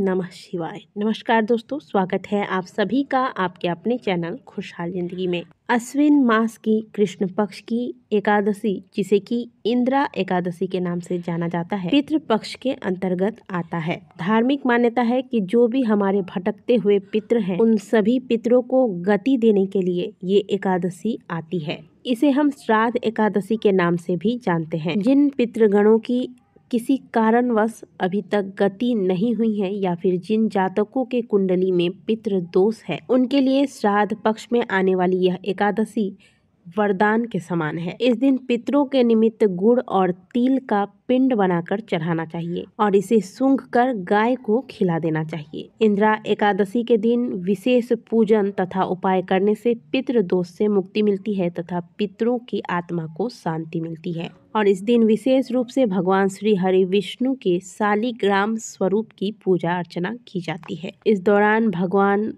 नमः शिवाय। नमस्कार दोस्तों, स्वागत है आप सभी का आपके अपने चैनल खुशहाल जिंदगी में। अश्विन मास की कृष्ण पक्ष की एकादशी, जिसे कि इंद्रा एकादशी के नाम से जाना जाता है, पितृ पक्ष के अंतर्गत आता है। धार्मिक मान्यता है कि जो भी हमारे भटकते हुए पितृ हैं, उन सभी पितरों को गति देने के लिए ये एकादशी आती है। इसे हम श्राद्ध एकादशी के नाम से भी जानते हैं। जिन पितृगणों की किसी कारणवश अभी तक गति नहीं हुई है या फिर जिन जातकों के कुंडली में पितृ दोष है, उनके लिए श्राद्ध पक्ष में आने वाली यह एकादशी वरदान के समान है। इस दिन पितरों के निमित्त गुड़ और तिल का पिंड बनाकर चढ़ाना चाहिए और इसे सूंघ कर गाय को खिला देना चाहिए। इंद्रा एकादशी के दिन विशेष पूजन तथा उपाय करने से पितृ दोष से मुक्ति मिलती है तथा पितरों की आत्मा को शांति मिलती है। और इस दिन विशेष रूप से भगवान श्री हरि विष्णु के शालिग्राम स्वरूप की पूजा अर्चना की जाती है। इस दौरान भगवान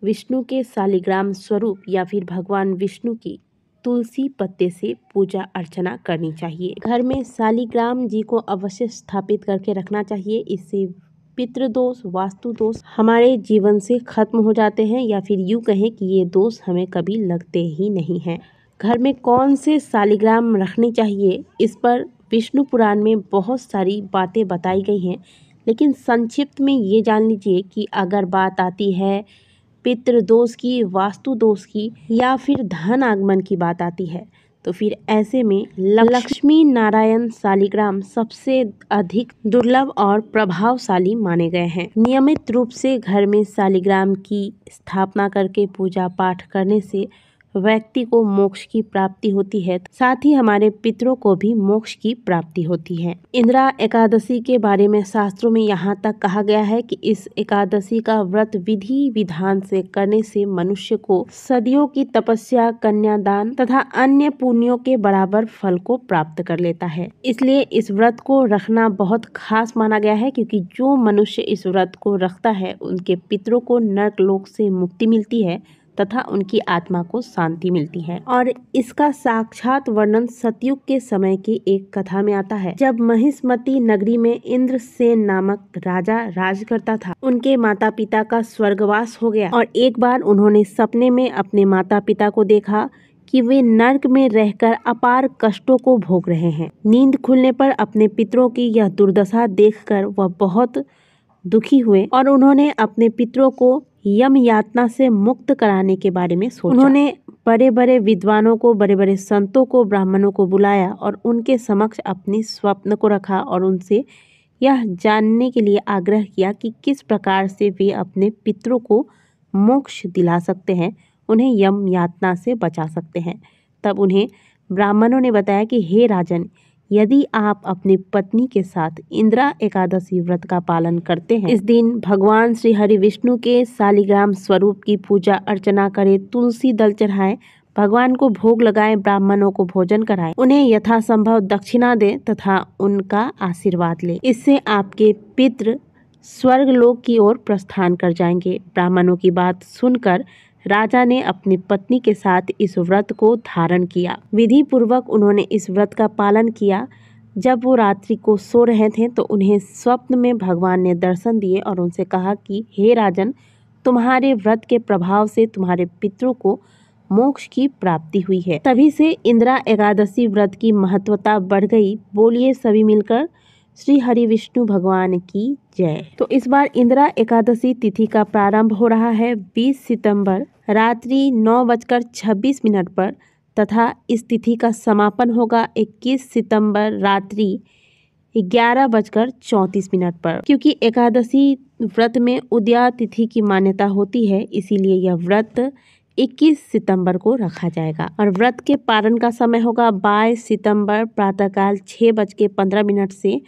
विष्णु के शालिग्राम स्वरूप या फिर भगवान विष्णु की तुलसी पत्ते से पूजा अर्चना करनी चाहिए। घर में शालिग्राम जी को अवश्य स्थापित करके रखना चाहिए। इससे पितृदोष, वास्तु दोष हमारे जीवन से खत्म हो जाते हैं, या फिर यूँ कहें कि ये दोष हमें कभी लगते ही नहीं हैं। घर में कौन से शालिग्राम रखने चाहिए, इस पर विष्णु पुराण में बहुत सारी बातें बताई गई हैं, लेकिन संक्षिप्त में ये जान लीजिए कि अगर बात आती है पितृदोष की, वास्तु दोष की या फिर धन आगमन की बात आती है, तो फिर ऐसे में लक्ष्मी नारायण शालिग्राम सबसे अधिक दुर्लभ और प्रभावशाली माने गए हैं। नियमित रूप से घर में शालिग्राम की स्थापना करके पूजा पाठ करने से व्यक्ति को मोक्ष की प्राप्ति होती है, साथ ही हमारे पितरों को भी मोक्ष की प्राप्ति होती है। इंद्रा एकादशी के बारे में शास्त्रों में यहाँ तक कहा गया है कि इस एकादशी का व्रत विधि विधान से करने से मनुष्य को सदियों की तपस्या, कन्यादान तथा अन्य पुण्यों के बराबर फल को प्राप्त कर लेता है। इसलिए इस व्रत को रखना बहुत खास माना गया है, क्योंकि जो मनुष्य इस व्रत को रखता है उनके पितरों को नरक लोक से मुक्ति मिलती है तथा उनकी आत्मा को शांति मिलती है। और इसका साक्षात वर्णन सतयुग के समय की एक कथा में आता है। जब महिष्मती नगरी में इंद्रसेन नामक राजा राज करता था, उनके माता पिता का स्वर्गवास हो गया और एक बार उन्होंने सपने में अपने माता पिता को देखा कि वे नरक में रहकर अपार कष्टों को भोग रहे हैं। नींद खुलने पर अपने पितरों की यह दुर्दशा देखकर वह बहुत दुखी हुए और उन्होंने अपने पितरों को यम यातना से मुक्त कराने के बारे में सोचा। उन्होंने बड़े बड़े विद्वानों को, बड़े बड़े संतों को, ब्राह्मणों को बुलाया और उनके समक्ष अपनी स्वप्न को रखा और उनसे यह जानने के लिए आग्रह किया कि किस प्रकार से वे अपने पितरों को मोक्ष दिला सकते हैं, उन्हें यम यातना से बचा सकते हैं। तब उन्हें ब्राह्मणों ने बताया कि हे राजन, यदि आप अपनी पत्नी के साथ इंद्रा एकादशी व्रत का पालन करते हैं, इस दिन भगवान श्री हरि विष्णु के शालिग्राम स्वरूप की पूजा अर्चना करें, तुलसी दल चढ़ाएं, भगवान को भोग लगाएं, ब्राह्मणों को भोजन कराएं, उन्हें यथासंभव दक्षिणा दें तथा उनका आशीर्वाद लें, इससे आपके पितृ स्वर्ग लोक की ओर प्रस्थान कर जाएंगे। ब्राह्मणों की बात सुनकर राजा ने अपनी पत्नी के साथ इस व्रत को धारण किया। विधि पूर्वक उन्होंने इस व्रत का पालन किया। जब वो रात्रि को सो रहे थे तो उन्हें स्वप्न में भगवान ने दर्शन दिए और उनसे कहा कि हे राजन, तुम्हारे व्रत के प्रभाव से तुम्हारे पितरों को मोक्ष की प्राप्ति हुई है। तभी से इंद्रा एकादशी व्रत की महत्वता बढ़ गई। बोलिए सभी मिलकर श्री हरि विष्णु भगवान की जय। तो इस बार इंद्रा एकादशी तिथि का प्रारंभ हो रहा है 20 सितंबर रात्रि 9:26 पर तथा इस तिथि का समापन होगा 21 सितंबर रात्रि 11:34 पर। क्योंकि एकादशी व्रत में उदया तिथि की मान्यता होती है, इसीलिए यह व्रत 21 सितंबर को रखा जाएगा और व्रत के पारण का समय होगा 22 सितंबर प्रातःकाल 6:15 से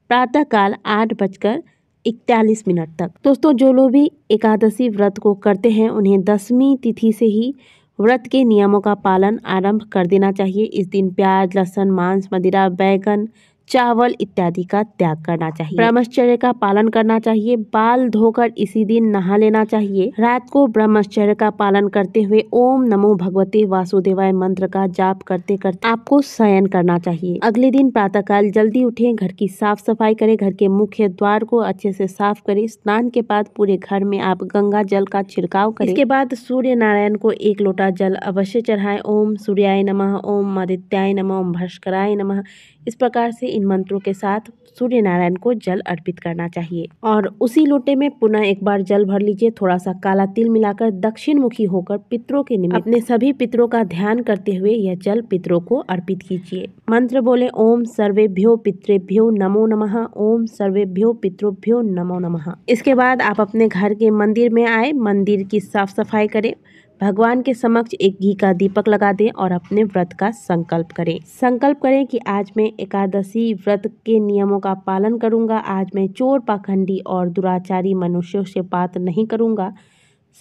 प्रातःकाल 8:41 तक। दोस्तों, जो लोग भी एकादशी व्रत को करते हैं उन्हें 10वीं तिथि से ही व्रत के नियमों का पालन आरंभ कर देना चाहिए। इस दिन प्याज, लहसुन, मांस, मदिरा, बैगन, चावल इत्यादि का त्याग करना चाहिए। ब्रह्मचर्य का पालन करना चाहिए। बाल धोकर इसी दिन नहा लेना चाहिए। रात को ब्रह्मचर्य का पालन करते हुए ओम नमो भगवते वासुदेवाय मंत्र का जाप करते करते आपको शयन करना चाहिए। अगले दिन प्रातःकाल जल्दी उठें, घर की साफ सफाई करें, घर के मुख्य द्वार को अच्छे से साफ करें। स्नान के बाद पूरे घर में आप गंगा जल का छिड़काव करें। इसके बाद सूर्य नारायण को 1 लोटा जल अवश्य चढ़ाएं। ओम सूर्याय नमः, ओम आदित्याय नमः, ओम भास्कराय नमः। इस प्रकार से इन मंत्रों के साथ सूर्य नारायण को जल अर्पित करना चाहिए और उसी लोटे में पुनः एक बार जल भर लीजिए। थोड़ा सा काला तिल मिलाकर दक्षिण मुखी होकर पितरों के निमित्त अपने सभी पितरों का ध्यान करते हुए यह जल पितरों को अर्पित कीजिए। मंत्र बोले ओम सर्वेभ्यो पितृभ्यो नमो नमः, ओम सर्वेभ्यो पितृभ्यो नमो नमः। इसके बाद आप अपने घर के मंदिर में आए, मंदिर की साफ सफाई करें, भगवान के समक्ष एक घी का दीपक लगा दें और अपने व्रत का संकल्प करें। संकल्प करें कि आज मैं एकादशी व्रत के नियमों का पालन करूंगा। आज मैं चोर, पाखंडी और दुराचारी मनुष्यों से बात नहीं करूंगा।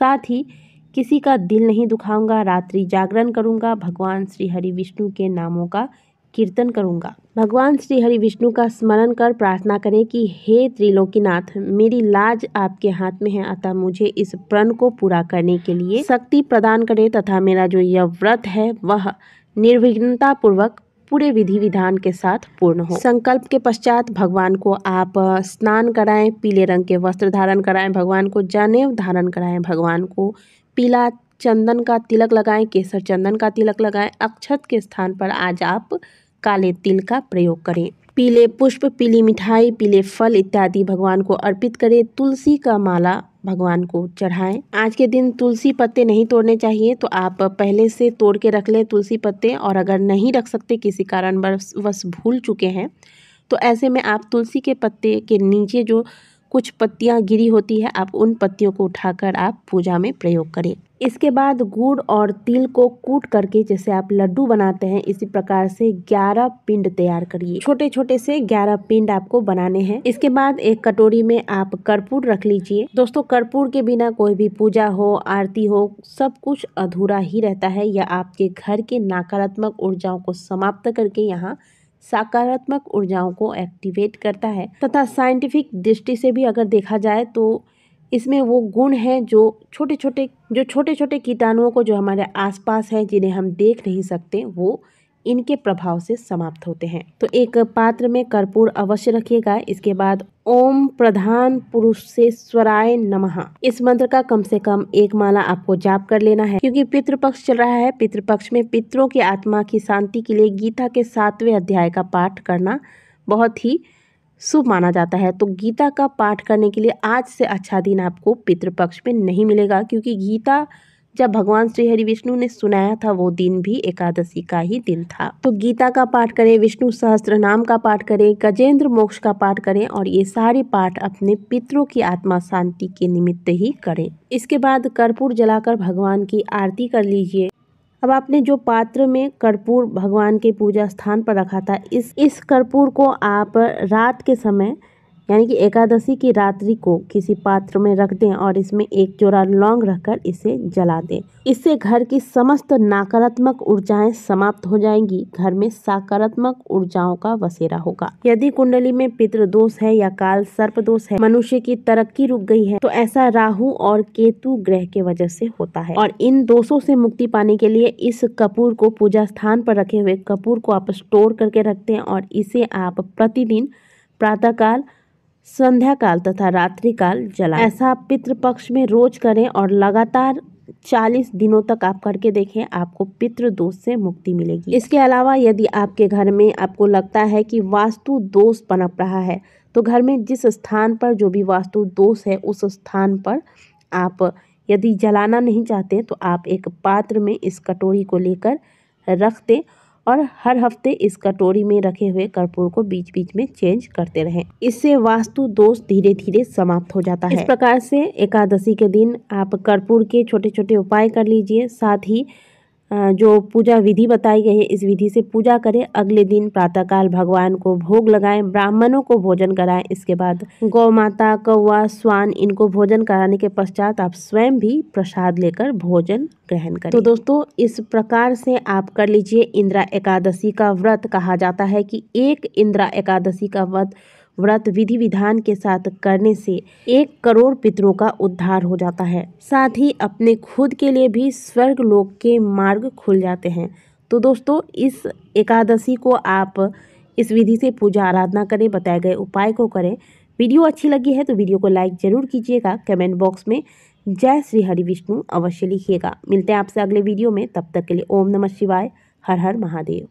साथ ही किसी का दिल नहीं दुखाऊंगा। रात्रि जागरण करूंगा। भगवान श्री हरि विष्णु के नामों का कीर्तन करूंगा। भगवान श्री हरि विष्णु का स्मरण कर प्रार्थना करें कि हे त्रिलोकीनाथ, मेरी लाज आपके हाथ में है, अतः मुझे इस प्रण को पूरा करने के लिए शक्ति प्रदान करें तथा मेरा जो यह व्रत है वह निर्विघ्नता पूर्वक पूरे विधि विधान के साथ पूर्ण हो। संकल्प के पश्चात भगवान को आप स्नान कराएं, पीले रंग के वस्त्र धारण कराएं, भगवान को जनेऊ धारण कराएं, भगवान को पीला चंदन का तिलक लगाएं, केसर चंदन का तिलक लगाएं। अक्षत के स्थान पर आज आप काले तिल का प्रयोग करें। पीले पुष्प, पीली मिठाई, पीले फल इत्यादि भगवान को अर्पित करें। तुलसी का माला भगवान को चढ़ाएं। आज के दिन तुलसी पत्ते नहीं तोड़ने चाहिए, तो आप पहले से तोड़ के रख लें तुलसी पत्ते, और अगर नहीं रख सकते, किसी कारणवश भूल चुके हैं, तो ऐसे में आप तुलसी के पत्ते के नीचे जो कुछ पत्तियां गिरी होती है, आप उन पत्तियों को उठाकर आप पूजा में प्रयोग करें। इसके बाद गुड़ और तिल को कूट करके जैसे आप लड्डू बनाते हैं, इसी प्रकार से 11 पिंड तैयार करिए। छोटे छोटे से 11 पिंड आपको बनाने हैं। इसके बाद एक कटोरी में आप कर्पूर रख लीजिए। दोस्तों, कर्पूर के बिना कोई भी पूजा हो, आरती हो, सब कुछ अधूरा ही रहता है। यह आपके घर के नकारात्मक ऊर्जाओं को समाप्त करके यहाँ सकारात्मक ऊर्जाओं को एक्टिवेट करता है तथा साइंटिफिक दृष्टि से भी अगर देखा जाए तो इसमें वो गुण हैं जो छोटे छोटे कीटाणुओं को जो हमारे आसपास है, जिन्हें हम देख नहीं सकते, वो इनके प्रभाव से समाप्त होते हैं। तो एक पात्र में कर्पूर अवश्य रखिएगा। इसके बाद ओम प्रधान पुरुषेश्वराय नमः, इस मंत्र का कम से कम 1 माला आपको जाप कर लेना है, क्योंकि पितृपक्ष चल रहा है। पितृपक्ष में पितरों की आत्मा की शांति के लिए गीता के 7वें अध्याय का पाठ करना बहुत ही शुभ माना जाता है। तो गीता का पाठ करने के लिए आज से अच्छा दिन आपको पितृपक्ष में नहीं मिलेगा, क्योंकि गीता जब भगवान श्री हरि विष्णु ने सुनाया था वो दिन भी एकादशी का ही दिन था। तो गीता का पाठ करें, विष्णु सहस्त्र नाम का पाठ करें, गजेंद्र मोक्ष का पाठ करें, और ये सारे पाठ अपने पितरों की आत्मा शांति के निमित्त ही करें। इसके बाद कर्पूर जलाकर भगवान की आरती कर लीजिए। अब आपने जो पात्र में कर्पूर भगवान के पूजा स्थान पर रखा था, इस कर्पूर को आप रात के समय यानी कि एकादशी की रात्रि को किसी पात्र में रख दें और इसमें 1 जोड़ा लौंग रखकर इसे जला दें। इससे घर की समस्त नकारात्मक ऊर्जाएं समाप्त हो जाएंगी। घर में सकारात्मक ऊर्जाओं का बसेरा होगा। यदि कुंडली में पितृ दोष है या काल सर्प दोष है, मनुष्य की तरक्की रुक गई है, तो ऐसा राहु और केतु ग्रह के वजह से होता है। और इन दोषों से मुक्ति पाने के लिए इस कपूर को पूजा स्थान पर रखे हुए कपूर को आप स्टोर करके रखते हैं और इसे आप प्रतिदिन प्रातःकाल, संध्या काल तथा रात्रि काल जलाएं। ऐसा आप पितृपक्ष में रोज करें और लगातार 40 दिनों तक आप करके देखें, आपको पितृ दोष से मुक्ति मिलेगी। इसके अलावा यदि आपके घर में आपको लगता है कि वास्तु दोष पनप रहा है, तो घर में जिस स्थान पर जो भी वास्तु दोष है उस स्थान पर आप यदि जलाना नहीं चाहते तो आप एक पात्र में इस कटोरी को लेकर रख दें और हर हफ्ते इस कटोरी में रखे हुए कर्पूर को बीच बीच में चेंज करते रहें। इससे वास्तु दोष धीरे धीरे समाप्त हो जाता है। इस प्रकार से एकादशी के दिन आप कर्पूर के छोटे छोटे उपाय कर लीजिए। साथ ही जो पूजा विधि बताई गई है इस विधि से पूजा करें। अगले दिन प्रातःकाल भगवान को भोग लगाएं, ब्राह्मणों को भोजन कराएं। इसके बाद गौ माता, कौवा, स्वान इनको भोजन कराने के पश्चात आप स्वयं भी प्रसाद लेकर भोजन ग्रहण करें। तो दोस्तों इस प्रकार से आप कर लीजिए। इंदिरा एकादशी का व्रत कहा जाता है कि एक इंदिरा एकादशी का व्रत विधि विधान के साथ करने से 1 करोड़ पितरों का उद्धार हो जाता है। साथ ही अपने खुद के लिए भी स्वर्ग लोक के मार्ग खुल जाते हैं। तो दोस्तों इस एकादशी को आप इस विधि से पूजा आराधना करें, बताए गए उपाय को करें। वीडियो अच्छी लगी है तो वीडियो को लाइक जरूर कीजिएगा। कमेंट बॉक्स में जय श्री हरि विष्णु अवश्य लिखिएगा। मिलते हैं आपसे अगले वीडियो में, तब तक के लिए ओम नमः शिवाय, हर हर महादेव।